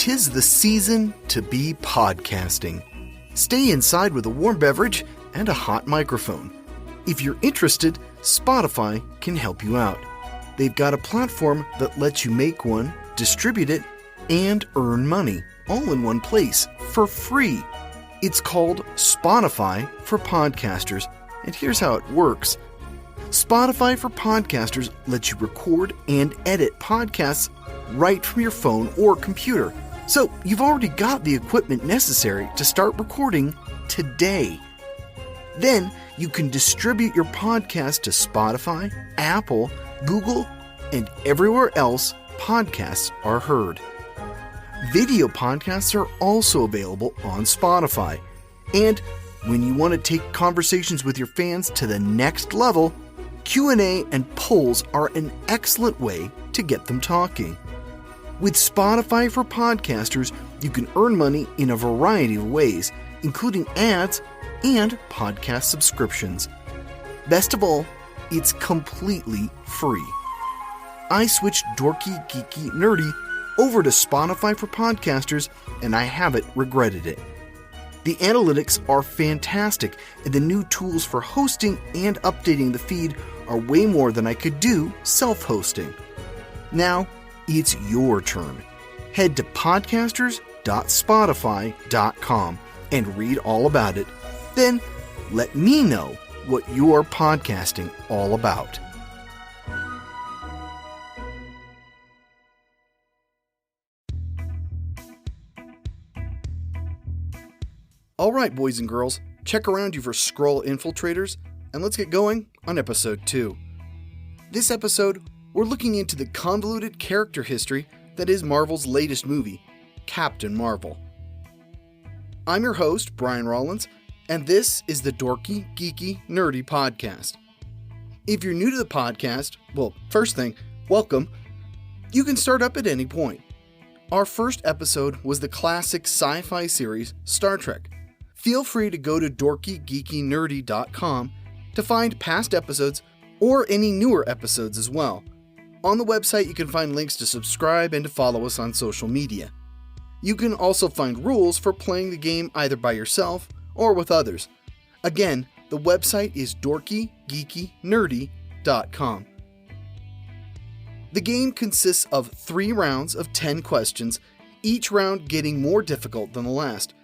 'tis the season to be podcasting. Stay inside with a warm beverage and a hot microphone. If you're interested, Spotify can help you out. They've got a platform that lets you make one, distribute it, and earn money all in one place for free. It's called Spotify for Podcasters, and here's how it works. Spotify for Podcasters lets you record and edit podcasts right from your phone or computer. So you've already got the equipment necessary to start recording today. Then you can distribute your podcast to Spotify, Apple, Google, and everywhere else podcasts are heard. Video podcasts are also available on Spotify. And when you want to take conversations with your fans to the next level, Q&A and polls are an excellent way to get them talking. With Spotify for Podcasters, you can earn money in a variety of ways, including ads and podcast subscriptions. Best of all, it's completely free. I switched Dorky, Geeky, Nerdy over to Spotify for Podcasters, and I haven't regretted it. The analytics are fantastic, and the new tools for hosting and updating the feed are way more than I could do self-hosting. Now, it's your turn. Head to podcasters.spotify.com and read all about it. Then, let me know what you're podcasting all about. All right, boys and girls, check around you for Skrull infiltrators, and let's get going on episode 2. This episode, we're looking into the convoluted character history that is Marvel's latest movie, Captain Marvel. I'm your host, Brian Rollins, and this is the Dorky, Geeky, Nerdy podcast. If you're new to the podcast, well, first thing, welcome. You can start up at any point. Our first episode was the classic sci-fi series, Star Trek. Feel free to go to dorkygeekynerdy.com to find past episodes or any newer episodes as well. On the website, you can find links to subscribe and to follow us on social media. You can also find rules for playing the game either by yourself or with others. Again, the website is dorkygeekynerdy.com. The game consists of 3 rounds of 10 questions, each round getting more difficult than the last.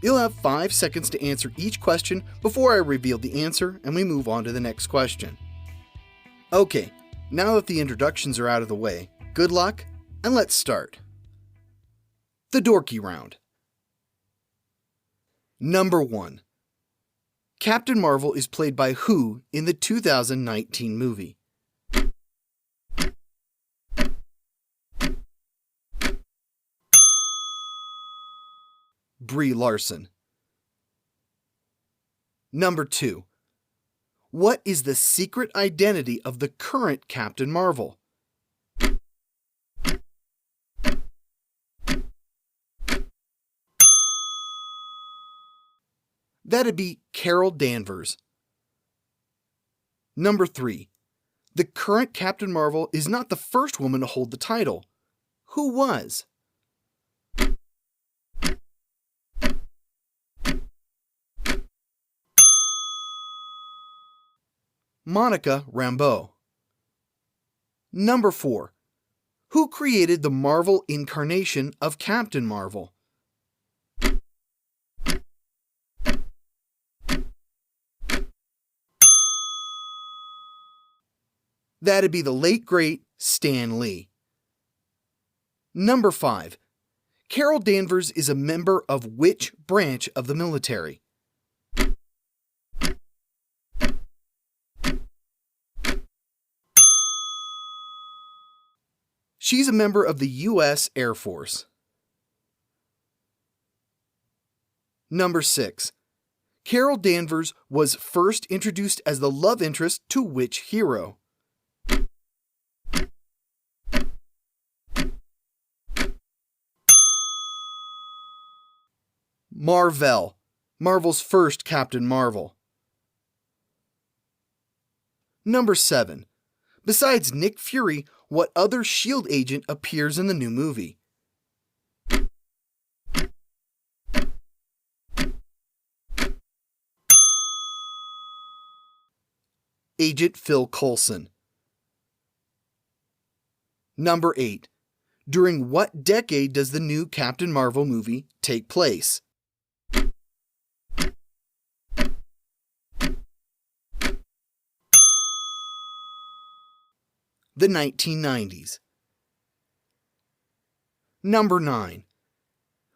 You'll have 5 seconds to answer each question before I reveal the answer and we move on to the next question. Okay, now that the introductions are out of the way, good luck, and let's start. The Dorky Round. Number 1. Captain Marvel is played by who in the 2019 movie? Brie Larson. Number 2. What is the secret identity of the current Captain Marvel? That'd be Carol Danvers. Number 3. The current Captain Marvel is not the first woman to hold the title. Who was? Monica Rambeau. Number 4. Who created the Marvel incarnation of Captain Marvel? That'd be the late great Stan Lee. Number 5. Carol Danvers is a member of which branch of the military? She's a member of the U.S. Air Force. Number 6. Carol Danvers was first introduced as the love interest to which hero? Mar-Vell, Marvel's first Captain Marvel. Number 7. Besides Nick Fury, what other S.H.I.E.L.D. agent appears in the new movie? Agent Phil Coulson. Number 8. During what decade does the new Captain Marvel movie take place? The 1990s. Number 9.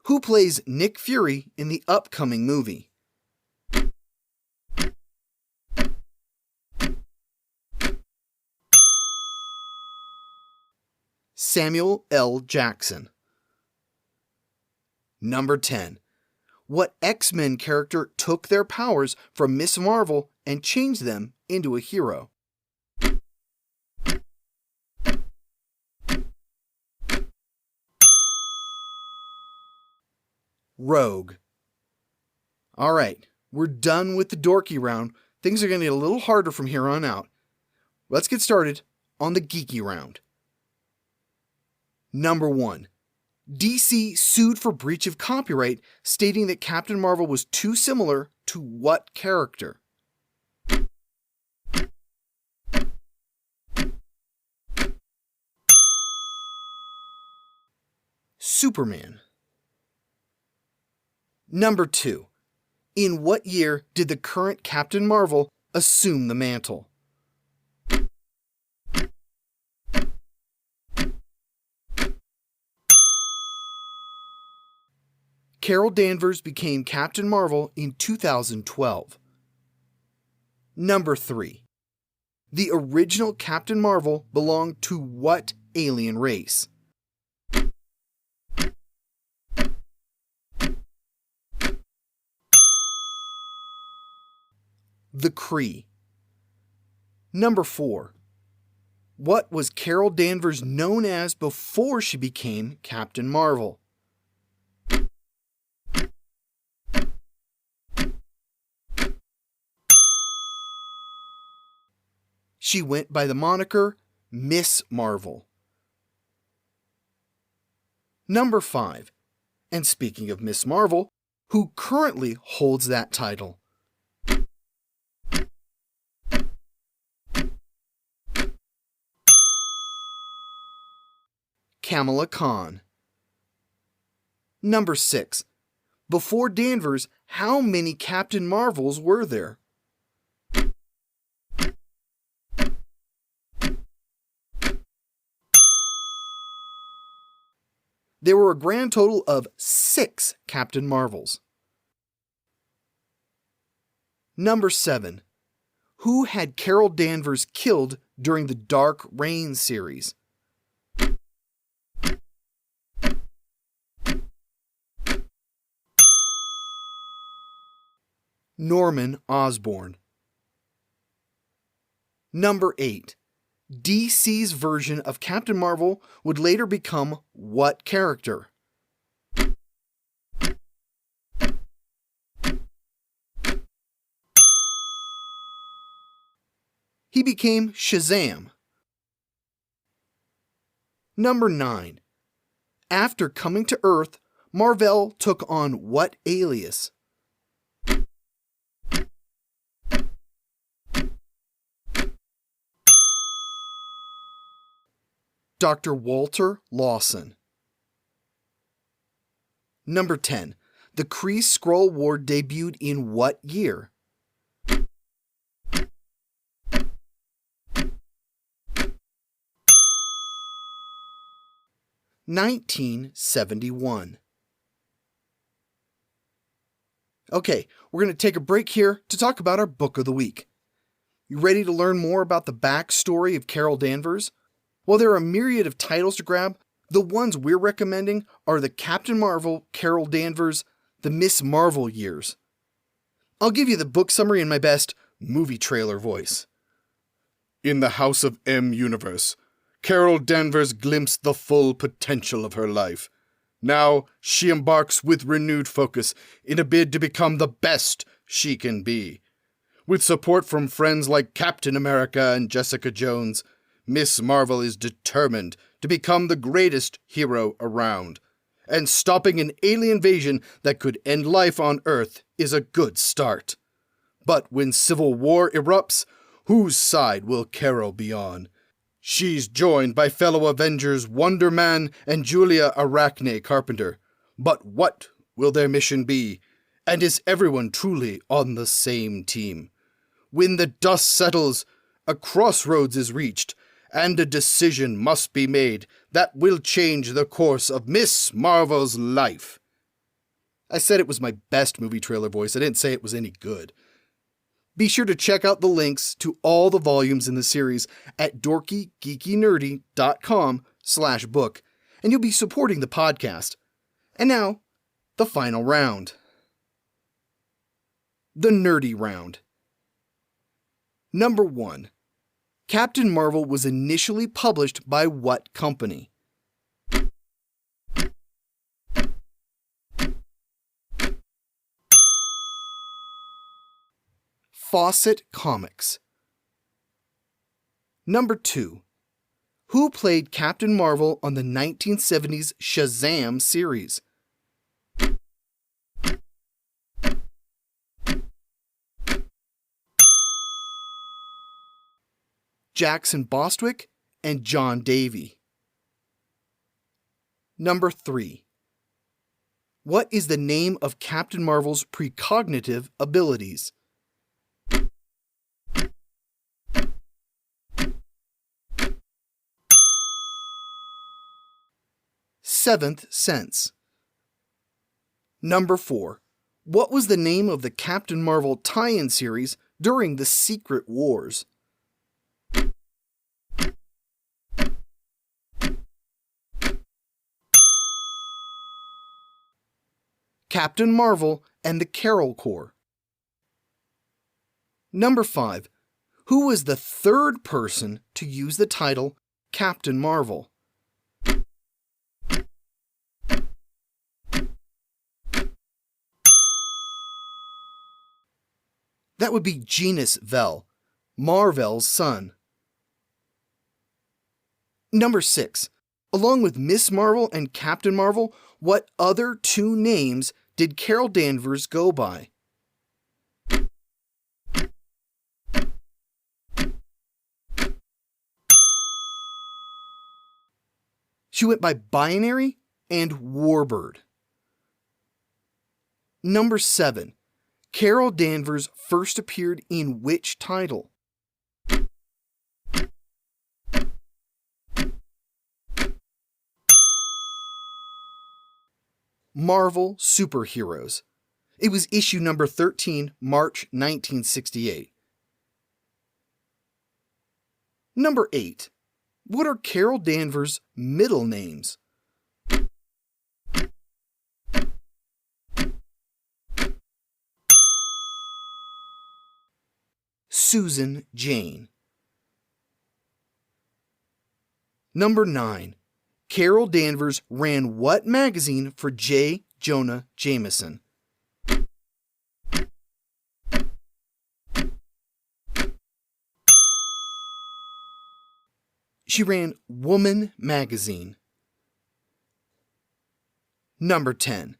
Who plays Nick Fury in the upcoming movie? Samuel L. Jackson. Number 10. What X-Men character took their powers from Miss Marvel and changed them into a hero? Rogue. Alright, we're done with the dorky round. Things are going to get a little harder from here on out. Let's get started on the geeky round. Number 1. DC sued for breach of copyright, stating that Captain Marvel was too similar to what character? Superman. Number 2. In what year did the current Captain Marvel assume the mantle? Carol Danvers became Captain Marvel in 2012. Number 3. The original Captain Marvel belonged to what alien race? The Kree. Number 4. What was Carol Danvers known as before she became Captain Marvel? She went by the moniker Miss Marvel. Number 5. And speaking of Miss Marvel, who currently holds that title? Kamala Khan. Number 6. Before Danvers, how many Captain Marvels were there? There were a grand total of 6 Captain Marvels. Number 7. Who had Carol Danvers killed during the Dark Reign series? Norman Osborn. Number 8. DC's version of Captain Marvel would later become what character? He became Shazam. Number 9. After coming to Earth, Marvel took on what alias? Dr. Walter Lawson. Number 10. The Kree Skrull War debuted in what year? (1971). Okay, we're going to take a break here to talk about our book of the week. You ready to learn more about the backstory of Carol Danvers? While there are a myriad of titles to grab, the ones we're recommending are the Captain Marvel, Carol Danvers, the Miss Marvel years. I'll give you the book summary in my best movie trailer voice. In the House of M universe, Carol Danvers glimpsed the full potential of her life. Now she embarks with renewed focus in a bid to become the best she can be. With support from friends like Captain America and Jessica Jones, Miss Marvel is determined to become the greatest hero around. And stopping an alien invasion that could end life on Earth is a good start. But when civil war erupts, Whose side will Carol be on? She's joined by fellow Avengers Wonder Man and Julia Arachne Carpenter. But what will their mission be? And is everyone truly on the same team? When the dust settles, a crossroads is reached, and a decision must be made that will change the course of Miss Marvel's life. I said it was my best movie trailer voice. I didn't say it was any good. Be sure to check out the links to all the volumes in the series at dorkygeekynerdy.com/book, and you'll be supporting the podcast. And now, the final round. The Nerdy Round. Number 1. Captain Marvel was initially published by what company? Fawcett Comics. Number 2. Who played Captain Marvel on the 1970s Shazam series? Jackson Bostwick and John Davey. Number 3. What is the name of Captain Marvel's precognitive abilities? Seventh Sense. Number 4. What was the name of the Captain Marvel tie-in series during the Secret Wars? Captain Marvel and the Carol Corps. Number 5. Who was the third person to use the title Captain Marvel? That would be Genus Vell, Mar-Vell's son. Number 6. Along with Miss Marvel and Captain Marvel, what other two names did Carol Danvers go by? She went by Binary and Warbird. Number 7. Carol Danvers first appeared in which title? Marvel Superheroes. It was issue number 13, March 1968. Number 8. What are Carol Danvers' middle names? Susan Jane. Number 9. Carol Danvers ran what magazine for J. Jonah Jameson? She ran Woman magazine. Number 10.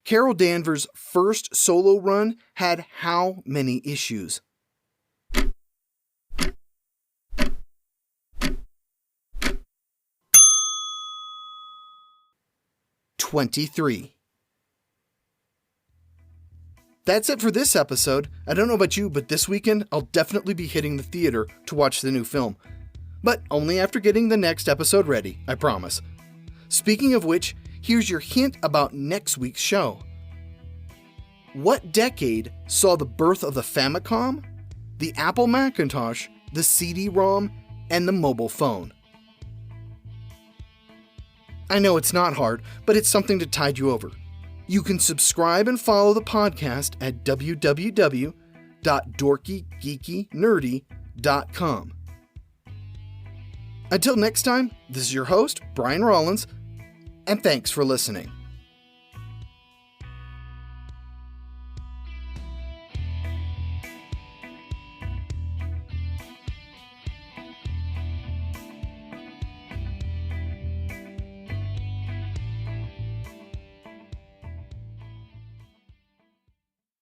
Carol Danvers' first solo run had how many issues? 23. That's it for this episode. I don't know about you, but this weekend I'll definitely be hitting the theater to watch the new film. But only after getting the next episode ready, I promise. Speaking of which, here's your hint about next week's show. What decade saw the birth of the Famicom, the Apple Macintosh, the CD-ROM, and the mobile phone? I know it's not hard, but it's something to tide you over. You can subscribe and follow the podcast at www.dorkygeekynerdy.com. Until next time, this is your host, Brian Rollins, and thanks for listening.